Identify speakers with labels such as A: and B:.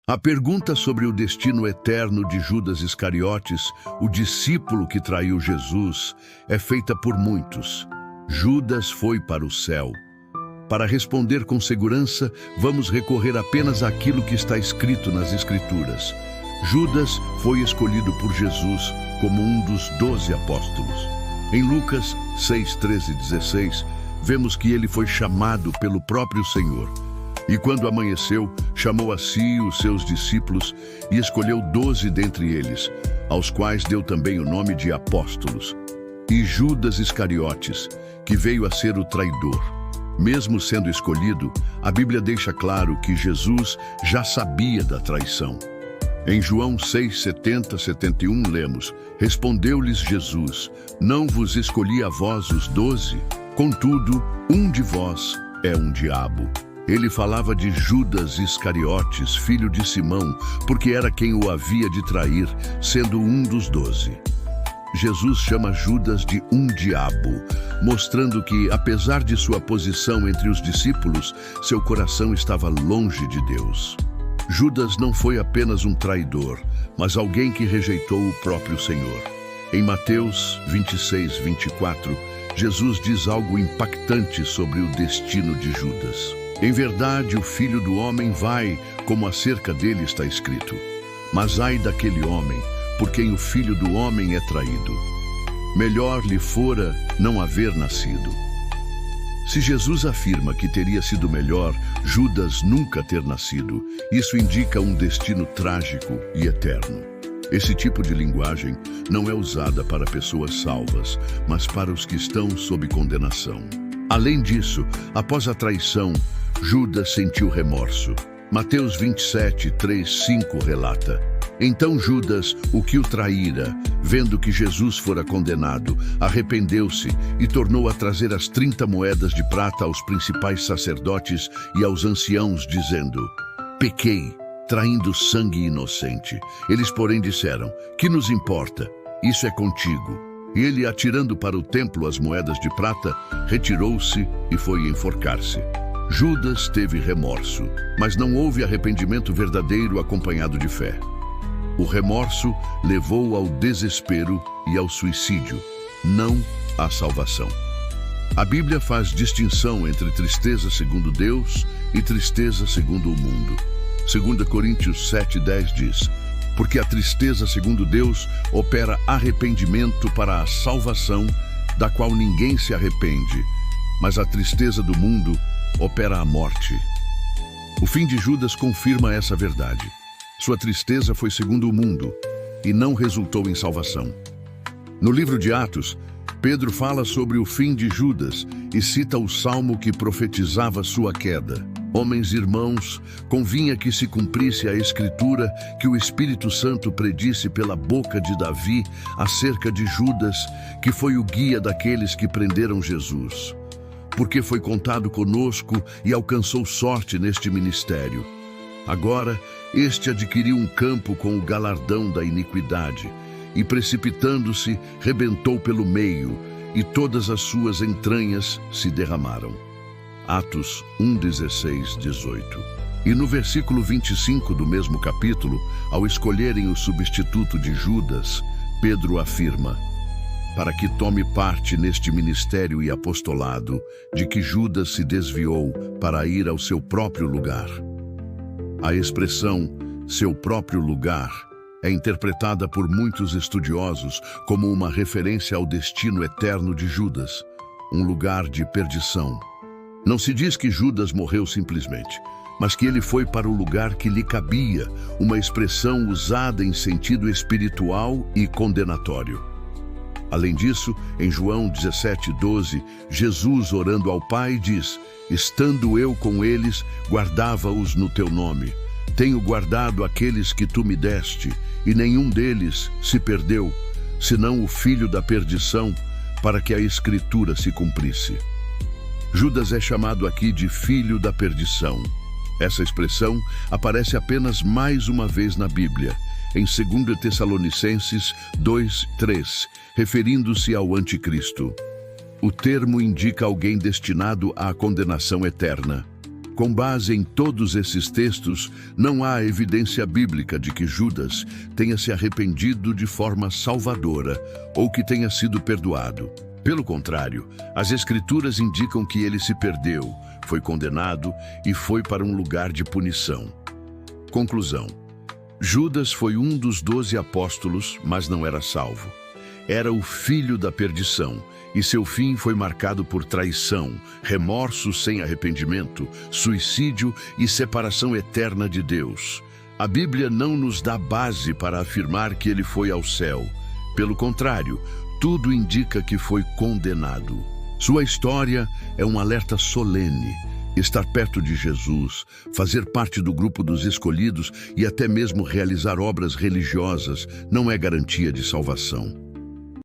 A: A pergunta sobre o destino eterno de Judas Iscariotes, o discípulo que traiu Jesus, é feita por muitos. Judas foi para o céu. Para responder com segurança, vamos recorrer apenas àquilo que está escrito nas Escrituras. Judas foi escolhido por Jesus como um dos 12 apóstolos. Em Lucas 6, 13 e 16, vemos que ele foi chamado pelo próprio Senhor. E quando amanheceu, chamou a si os seus discípulos e escolheu 12 dentre eles, aos quais deu também o nome de apóstolos. E Judas Iscariotes, que veio a ser o traidor. Mesmo sendo escolhido, a Bíblia deixa claro que Jesus já sabia da traição. Em João 6, 70, 71 lemos: Respondeu-lhes Jesus: Não vos escolhi a vós os 12, contudo, um de vós é um diabo. Ele falava de Judas Iscariotes, filho de Simão, porque era quem o havia de trair, sendo um dos 12. Jesus chama Judas de um diabo, mostrando que, apesar de sua posição entre os discípulos, seu coração estava longe de Deus. Judas não foi apenas um traidor, mas alguém que rejeitou o próprio Senhor. Em Mateus 26, 24, Jesus diz algo impactante sobre o destino de Judas. Em verdade, o Filho do Homem vai, como acerca dele está escrito. Mas ai daquele homem, por quem o Filho do Homem é traído. Melhor lhe fora não haver nascido. Se Jesus afirma que teria sido melhor Judas nunca ter nascido, isso indica um destino trágico e eterno. Esse tipo de linguagem não é usada para pessoas salvas, mas para os que estão sob condenação. Além disso, após a traição, Judas sentiu remorso. Mateus 27, 3, 5 relata: Então Judas, o que o traíra, vendo que Jesus fora condenado, arrependeu-se e tornou a trazer as 30 moedas de prata aos principais sacerdotes e aos anciãos, dizendo: Pequei, traindo sangue inocente. Eles, porém, disseram: Que nos importa? Isso é contigo. E ele, atirando para o templo as moedas de prata, retirou-se e foi enforcar-se. Judas teve remorso, mas não houve arrependimento verdadeiro acompanhado de fé. O remorso levou ao desespero e ao suicídio, não à salvação. A Bíblia faz distinção entre tristeza segundo Deus e tristeza segundo o mundo. 2 Coríntios 7:10 diz: Porque a tristeza segundo Deus opera arrependimento para a salvação, da qual ninguém se arrepende, mas a tristeza do mundo opera a morte. O fim de Judas confirma essa verdade. Sua tristeza foi segundo o mundo e não resultou em salvação. No livro de Atos, Pedro fala sobre o fim de Judas e cita o salmo que profetizava sua queda. Homens e irmãos, convinha que se cumprisse a Escritura que o Espírito Santo predisse pela boca de Davi acerca de Judas, que foi o guia daqueles que prenderam Jesus. Porque foi contado conosco e alcançou sorte neste ministério. Agora, este adquiriu um campo com o galardão da iniquidade, e precipitando-se, rebentou pelo meio, e todas as suas entranhas se derramaram. Atos 1:16, 18. E no versículo 25 do mesmo capítulo, ao escolherem o substituto de Judas, Pedro afirma: para que tome parte neste ministério e apostolado, de que Judas se desviou para ir ao seu próprio lugar. A expressão seu próprio lugar é interpretada por muitos estudiosos como uma referência ao destino eterno de Judas, um lugar de perdição. Não se diz que Judas morreu simplesmente, mas que ele foi para o lugar que lhe cabia, uma expressão usada em sentido espiritual e condenatório. Além disso, em João 17:12, Jesus, orando ao Pai, diz: Estando eu com eles, guardava-os no teu nome. Tenho guardado aqueles que tu me deste, e nenhum deles se perdeu, senão o filho da perdição, para que a Escritura se cumprisse. Judas é chamado aqui de filho da perdição. Essa expressão aparece apenas mais uma vez na Bíblia, em 2 Tessalonicenses 2:3, referindo-se ao anticristo. O termo indica alguém destinado à condenação eterna. Com base em todos esses textos, não há evidência bíblica de que Judas tenha se arrependido de forma salvadora ou que tenha sido perdoado. Pelo contrário, as Escrituras indicam que ele se perdeu, foi condenado e foi para um lugar de punição. Conclusão: Judas foi um dos 12 apóstolos, mas não era salvo. Era o filho da perdição, e seu fim foi marcado por traição, remorso sem arrependimento, suicídio e separação eterna de Deus. A Bíblia não nos dá base para afirmar que ele foi ao céu. Pelo contrário, tudo indica que foi condenado. Sua história é um alerta solene. Estar perto de Jesus, fazer parte do grupo dos escolhidos e até mesmo realizar obras religiosas não é garantia de salvação.